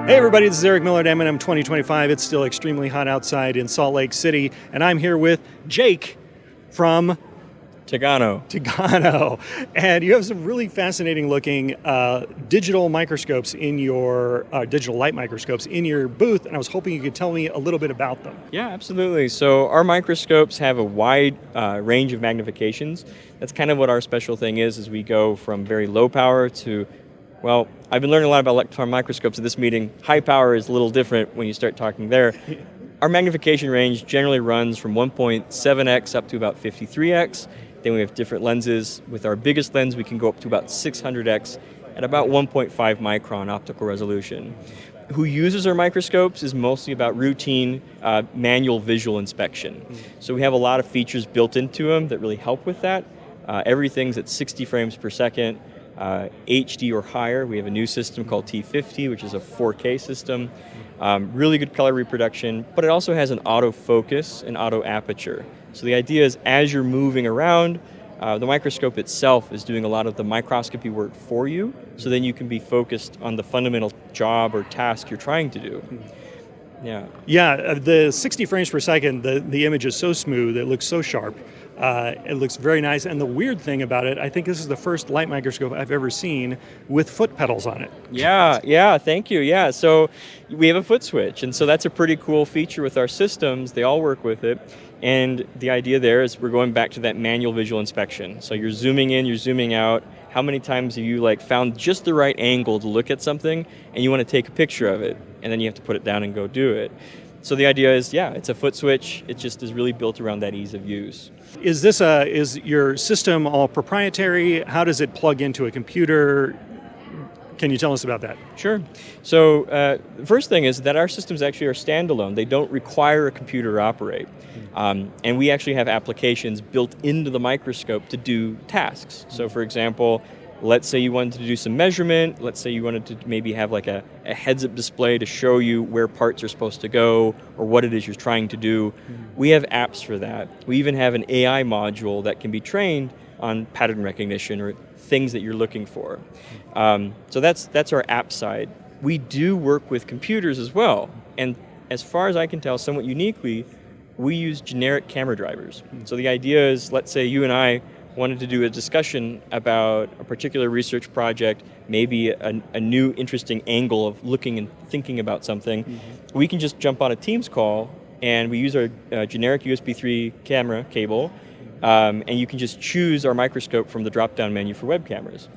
Hey everybody, this is Eric Miller at M&M 2025. It's still extremely hot outside in Salt Lake City, and I'm here with Jake from Tagarno. And you have some really fascinating looking digital microscopes in your, digital light microscopes in your booth, and I was hoping you could tell me a little bit about them. Yeah, absolutely. So our microscopes have a wide range of magnifications. That's kind of what our special thing is we go from very low power to, well, I've been learning a lot about electron microscopes at this meeting. High power is a little different when you start talking there. Our magnification range generally runs from 1.7x up to about 53x. Then we have different lenses. With our biggest lens, we can go up to about 600x at about 1.5 micron optical resolution. Who uses our microscopes is mostly about routine manual visual inspection. So we have a lot of features built into them that really help with that. Everything's at 60 frames per second. HD or higher. We have a new system called T50, which is a 4K system. Really good color reproduction, but it also has an autofocus and auto aperture. So the idea is as you're moving around, the microscope itself is doing a lot of the microscopy work for you, so then you can be focused on the fundamental job or task you're trying to do. Yeah, the 60 frames per second, the image is so smooth, it looks so sharp. It looks very nice, and the weird thing about it, I think this is the first light microscope I've ever seen with foot pedals on it. Yeah, thank you. Yeah, so we have a foot switch, and so that's a pretty cool feature with our systems. They all work with it, and the idea there is we're going back to that manual visual inspection. So you're zooming in, you're zooming out. How many times have you found just the right angle to look at something, and you want to take a picture of it, and then you have to put it down and go do it. So the idea is, yeah, it's a foot switch. It just is really built around that ease of use. Is your system all proprietary? How does it plug into a computer? Can you tell us about that? Sure. So the first thing is that our systems actually are standalone. They don't require a computer to operate. And we actually have applications built into the microscope to do tasks. So for example, let's say you wanted to do some measurement. Let's say you wanted to maybe have a heads-up display to show you where parts are supposed to go or what it is you're trying to do. We have apps for that. We even have an AI module that can be trained on pattern recognition or things that you're looking for. So that's our app side. We do work with computers as well. And as far as I can tell, somewhat uniquely, we use generic camera drivers. So the idea is, let's say you and I wanted to do a discussion about a particular research project, maybe a new interesting angle of looking and thinking about something, we can just jump on a Teams call and we use our generic USB 3 camera cable, and you can just choose our microscope from the drop-down menu for web cameras.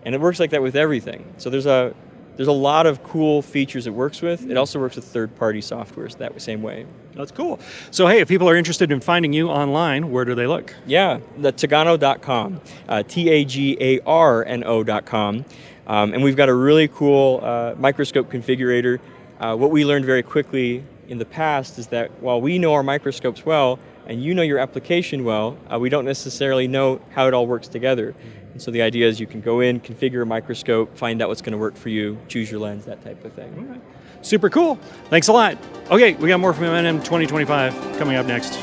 And it works like that with everything. So there's a lot of cool features it works with. It also works with third-party softwares that same way. That's cool. So hey, if people are interested in finding you online, where do they look? Yeah, the Tagarno.com, Tagarno.com. And we've got a really cool microscope configurator. What we learned very quickly in the past is that while we know our microscopes well, and you know your application well, we don't necessarily know how it all works together. And so the idea is you can go in, configure a microscope, find out what's going to work for you, choose your lens, that type of thing. Okay. Super cool. Thanks a lot. Okay, we got more from M&M 2025 coming up next.